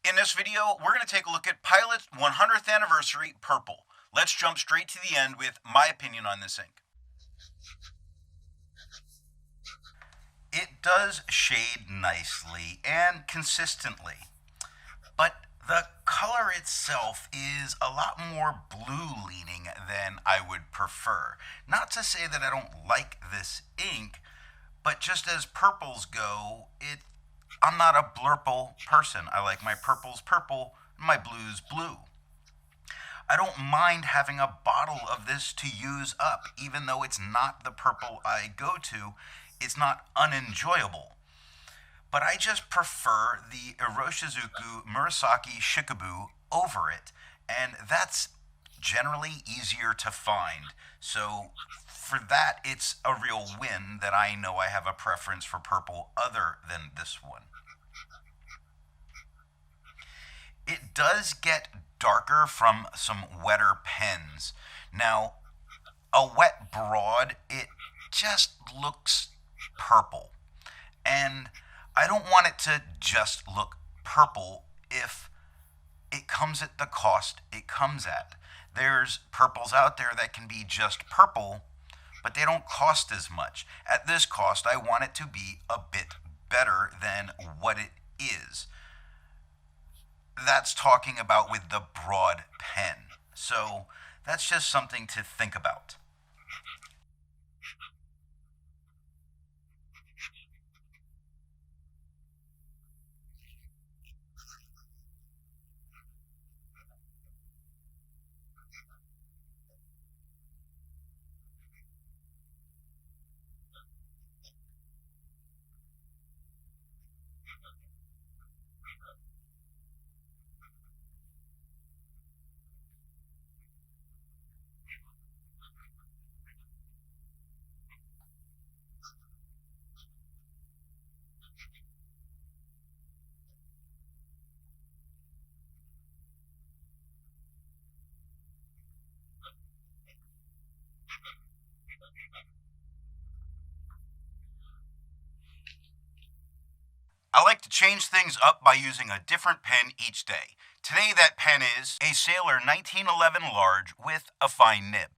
In this video, we're going to take a look at Pilot's 100th anniversary purple. Let's jump straight to the end with my opinion on this ink. It does shade nicely and consistently, but the color itself is a lot more blue leaning than I would prefer. Not to say that I don't like this ink, but just as purples go, I'm not a blurple person. I like my purples purple, my blues blue. I don't mind having a bottle of this to use up, even though it's not the purple I go to. It's not unenjoyable. But I just prefer the Iroshizuku Murasaki Shikabu over it, and that's generally easier to find. So for that, it's a real win that I know I have a preference for purple other than this one. It does get darker from some wetter pens. Now, a wet broad, it just looks purple. And I don't want it to just look purple if it comes at the cost it comes at. There's purples out there that can be just purple, but they don't cost as much. At this cost, I want it to be a bit better than what it is. That's talking about with the broad pen. So that's just something to think about. I like to change things up by using a different pen each day. Today that pen is a Sailor 1911 large with a fine nib.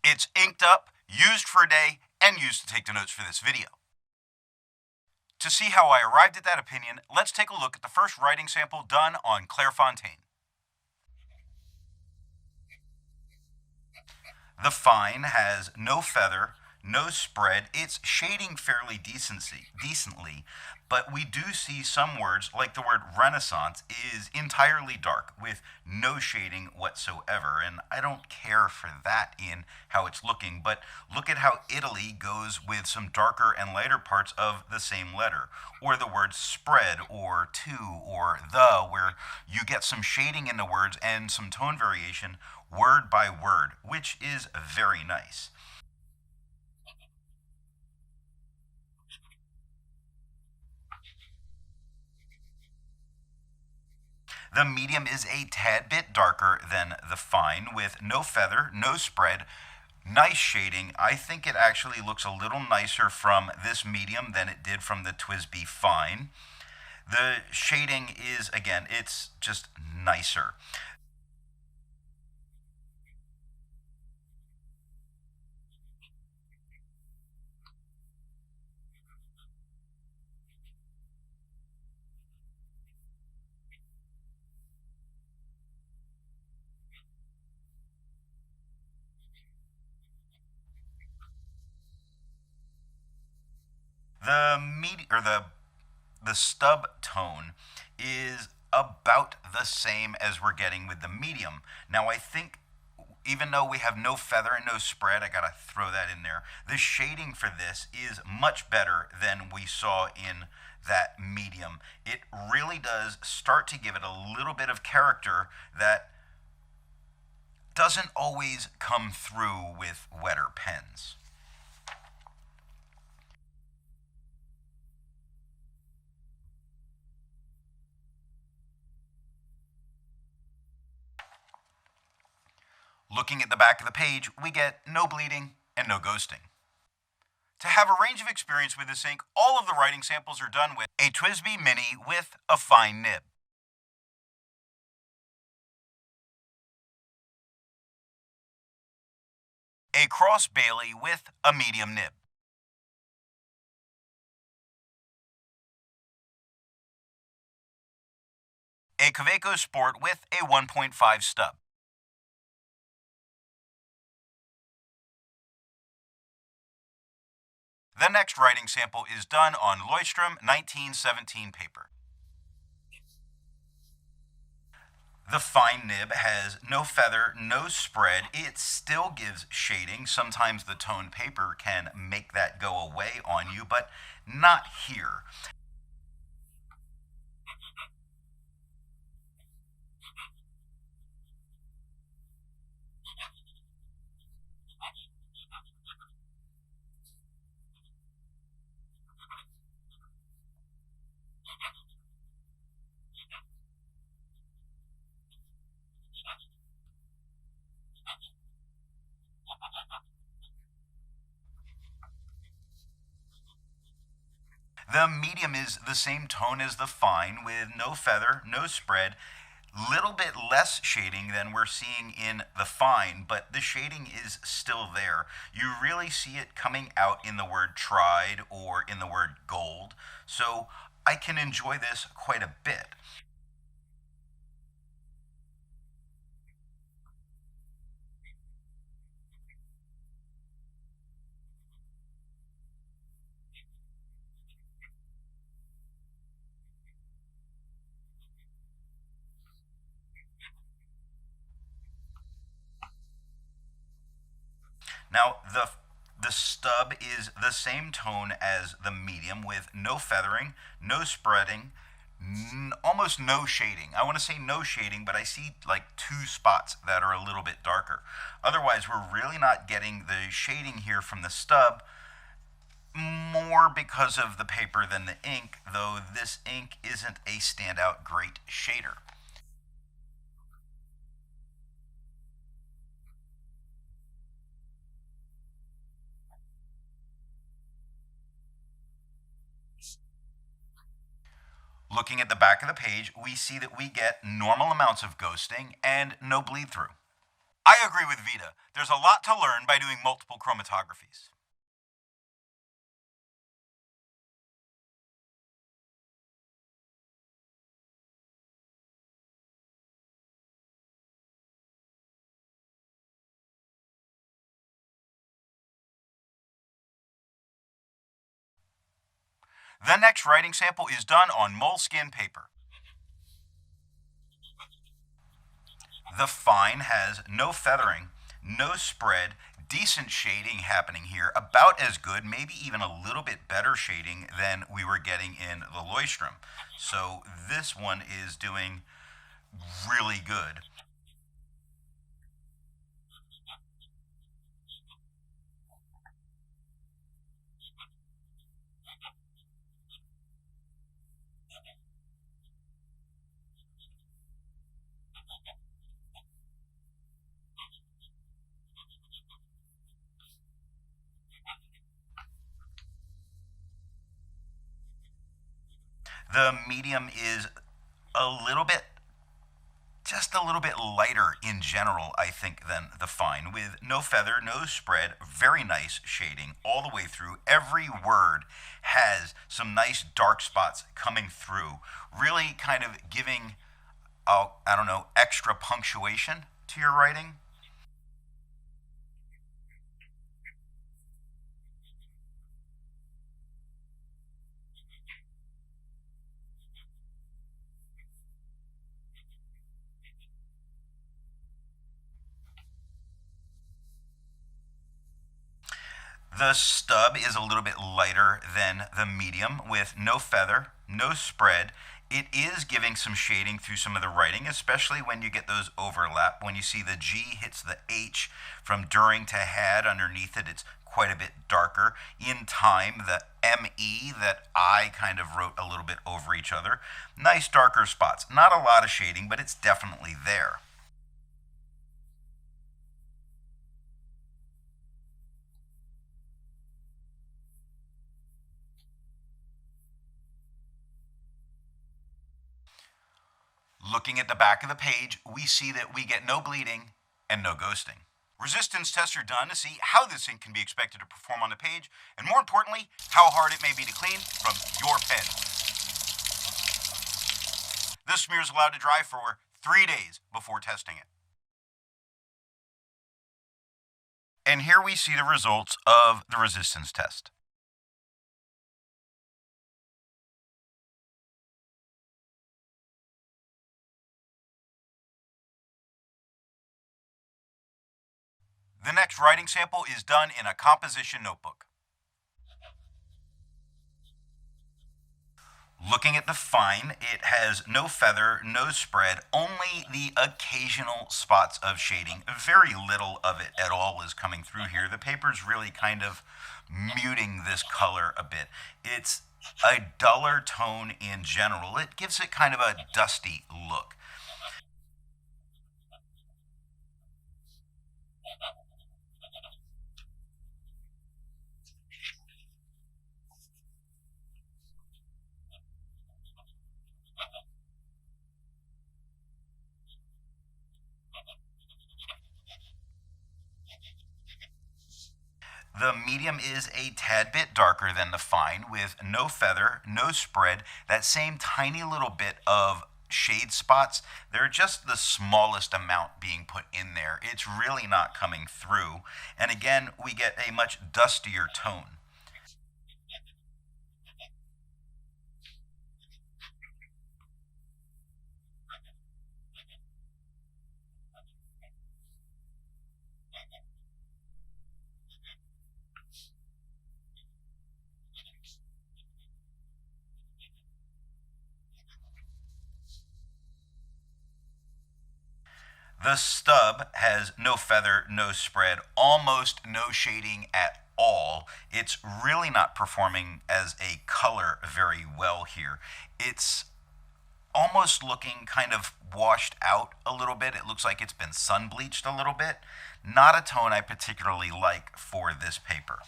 It's inked up, used for a day, and used to take the notes for this video. To see how I arrived at that opinion, let's take a look at the first writing sample done on Clairfontaine. The fine has no feather, no spread. It's shading fairly decently, but we do see some words, like the word Renaissance, is entirely dark with no shading whatsoever, and I don't care for that in how it's looking, but look at how Italy goes with some darker and lighter parts of the same letter, or the word spread, or to, or the, where you get some shading in the words and some tone variation word by word, which is very nice. The medium is a tad bit darker than the fine, with no feather, no spread, nice shading. I think it actually looks a little nicer from this medium than it did from the TWSBI fine. The shading is, again, it's just nicer. The stub tone is about the same as we're getting with the medium. Now I think even though we have no feather and no spread, I gotta throw that in there. The shading for this is much better than we saw in that medium. It really does start to give it a little bit of character that doesn't always come through with wetter pens. Looking at the back of the page, we get no bleeding and no ghosting. To have a range of experience with this ink, all of the writing samples are done with a TWSBI Mini with a fine nib, a Cross Bailey with a medium nib, a Kaweco Sport with a 1.5 stub, The next writing sample is done on Leuchtterm 1917 paper. The fine nib has no feather, no spread. It still gives shading. Sometimes the toned paper can make that go away on you, but not here. The medium is the same tone as the fine with no feather, no spread, little bit less shading than we're seeing in the fine, but the shading is still there. You really see it coming out in the word tried or in the word gold. So I can enjoy this quite a bit. Now the stub is the same tone as the medium with no feathering, no spreading, almost no shading. I want to say no shading, but I see like two spots that are a little bit darker. Otherwise, we're really not getting the shading here from the stub, more because of the paper than the ink, though this ink isn't a standout great shader. Looking at the back of the page, we see that we get normal amounts of ghosting and no bleed through. I agree with Vita. There's a lot to learn by doing multiple chromatographies. The next writing sample is done on Moleskine paper. The fine has no feathering, no spread, decent shading happening here, about as good, maybe even a little bit better shading than we were getting in the Leuchtterm. So this one is doing really good. The medium is a little bit, just a little bit lighter in general, I think, than the fine, with no feather, no spread, very nice shading all the way through. Every word has some nice dark spots coming through, really kind of giving, I don't know, extra punctuation to your writing. The stub is a little bit lighter than the medium with no feather, no spread. It is giving some shading through some of the writing, especially when you get those overlap. When you see the G hits the H from during to had underneath it, it's quite a bit darker. In time, the ME that I kind of wrote a little bit over each other. Nice darker spots. Not a lot of shading, but it's definitely there. Looking at the back of the page, we see that we get no bleeding and no ghosting. Resistance tests are done to see how this ink can be expected to perform on the page, and more importantly, how hard it may be to clean from your pen. This smear is allowed to dry for 3 days before testing it. And here we see the results of the resistance test. The next writing sample is done in a composition notebook. Looking at the fine, it has no feather, no spread, only the occasional spots of shading. Very little of it at all is coming through here. The paper's really kind of muting this color a bit. It's a duller tone in general. It gives it kind of a dusty look. The medium is a tad bit darker than the fine with no feather, no spread, that same tiny little bit of shade spots. They're just the smallest amount being put in there. It's really not coming through. And again, we get a much dustier tone. The stub has no feather, no spread, almost no shading at all. It's really not performing as a color very well here. It's almost looking kind of washed out a little bit. It looks like it's been sun bleached a little bit. Not a tone I particularly like for this paper.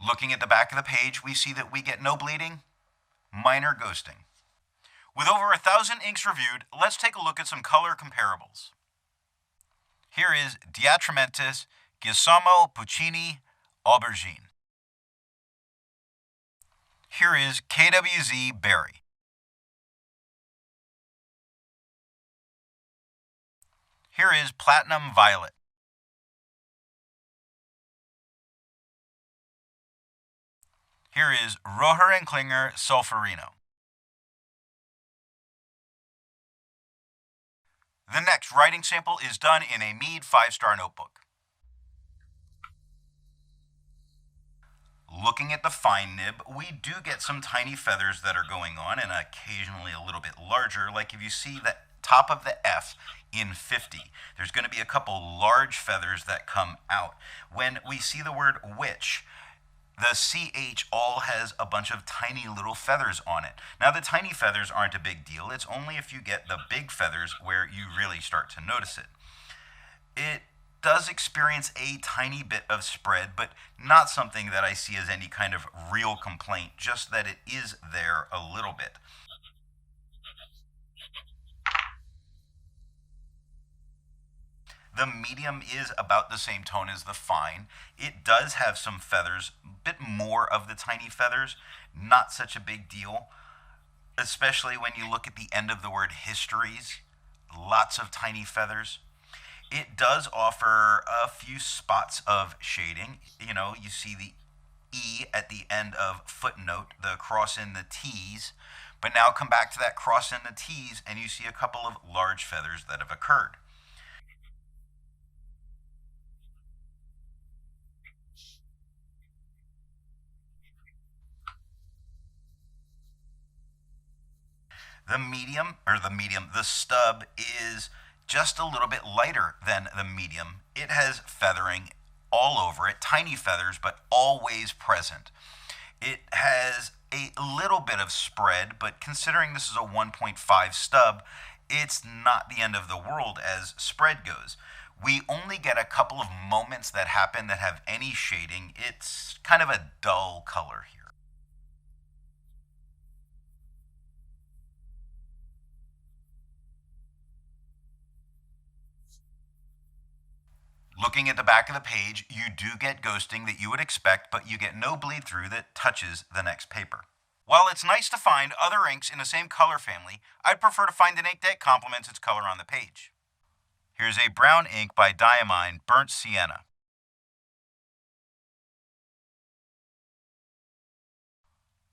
Looking at the back of the page, we see that we get no bleeding, minor ghosting. With over 1,000 inks reviewed, let's take a look at some color comparables. Here is Diatramentis, Giacomo Puccini, Aubergine. Here is KWZ Berry. Here is Platinum Violet. Here is Roher and Klinger Solferino. The next writing sample is done in a Mead 5-star notebook. Looking at the fine nib, we do get some tiny feathers that are going on and occasionally a little bit larger. Like if you see the top of the F in 50, there's going to be a couple large feathers that come out. When we see the word which, the CH all has a bunch of tiny little feathers on it. Now, the tiny feathers aren't a big deal. It's only if you get the big feathers where you really start to notice it. It does experience a tiny bit of spread, but not something that I see as any kind of real complaint, just that it is there a little bit. The medium is about the same tone as the fine. It does have some feathers, a bit more of the tiny feathers, not such a big deal, especially when you look at the end of the word histories, lots of tiny feathers. It does offer a few spots of shading. You know, you see the E at the end of footnote, the cross in the T's, but now come back to that cross in the T's and you see a couple of large feathers that have occurred. The stub is just a little bit lighter than the medium. It has feathering all over it, tiny feathers, but always present. It has a little bit of spread, but considering this is a 1.5 stub, it's not the end of the world as spread goes. We only get a couple of moments that happen that have any shading. It's kind of a dull color here. Looking at the back of the page, you do get ghosting that you would expect, but you get no bleed through that touches the next paper. While it's nice to find other inks in the same color family, I'd prefer to find an ink that complements its color on the page. Here's a brown ink by Diamine Burnt Sienna.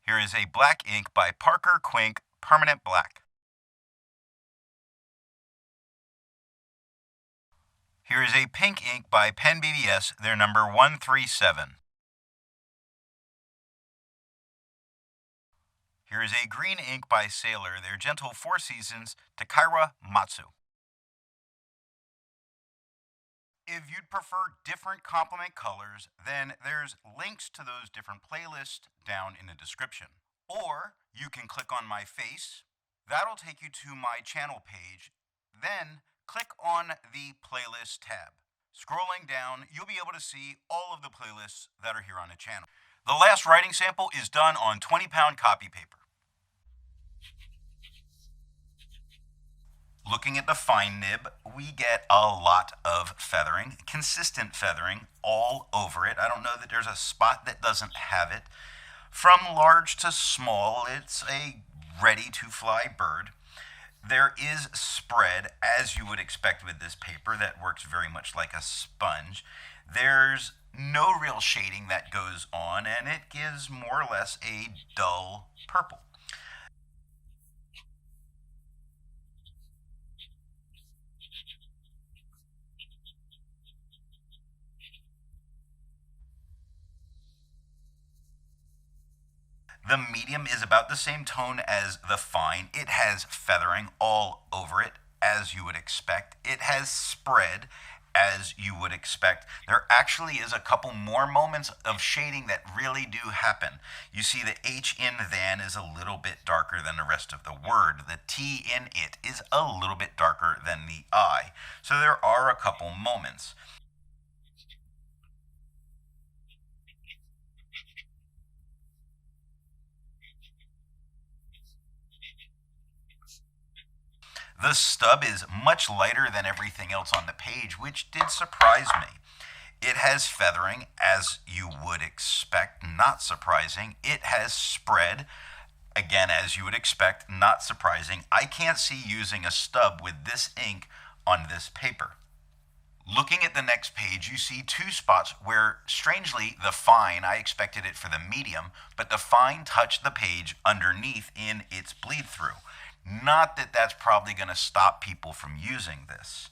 Here is a black ink by Parker Quink Permanent Black. Here is a pink ink by Pen BBS, their number 137. Here is a green ink by Sailor, their gentle Four Seasons Takara Matsu. If you'd prefer different complement colors, then there's links to those different playlists down in the description. Or you can click on my face. That'll take you to my channel page. Then click on the playlist tab. Scrolling down, you'll be able to see all of the playlists that are here on the channel. The last writing sample is done on 20-pound copy paper. Looking at the fine nib, we get a lot of feathering, consistent feathering all over it. I don't know that there's a spot that doesn't have it. From large to small, it's a ready-to-fly bird. There is spread, as you would expect with this paper, that works very much like a sponge. There's no real shading that goes on, and it gives more or less a dull purple. The medium is about the same tone as the fine. It has feathering all over it, as you would expect. It has spread, as you would expect. There actually is a couple more moments of shading that really do happen. You see the H in than is a little bit darker than the rest of the word. The T in it is a little bit darker than the I. So there are a couple moments. The stub is much lighter than everything else on the page, which did surprise me. It has feathering, as you would expect, not surprising. It has spread, again, as you would expect, not surprising. I can't see using a stub with this ink on this paper. Looking at the next page, you see two spots where, strangely, the fine, I expected it for the medium, but the fine touched the page underneath in its bleed through. Not that that's probably going to stop people from using this.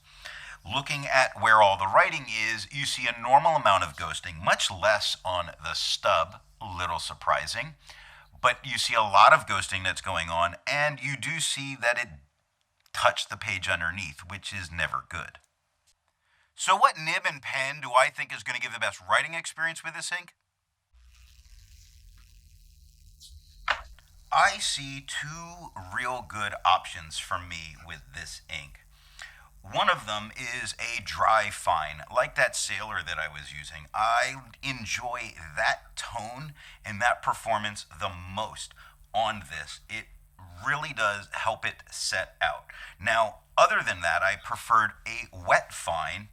Looking at where all the writing is, you see a normal amount of ghosting, much less on the stub, a little surprising. But you see a lot of ghosting that's going on, and you do see that it touched the page underneath, which is never good. So what nib and pen do I think is going to give the best writing experience with this ink? I see two real good options for me with this ink. One of them is a dry fine, like that Sailor that I was using. I enjoy that tone and that performance the most on this. It really does help it set out. Now, other than that, I preferred a wet fine,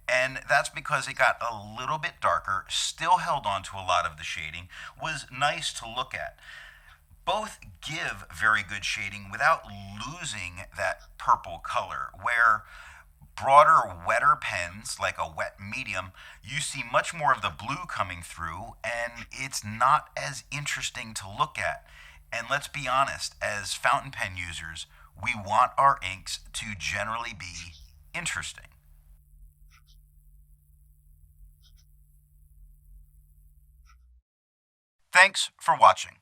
and that's because it got a little bit darker, still held on to a lot of the shading, was nice to look at. Both give very good shading without losing that purple color, where broader, wetter pens, like a wet medium, you see much more of the blue coming through, and it's not as interesting to look at. And let's be honest, as fountain pen users, we want our inks to generally be interesting. Thanks for watching.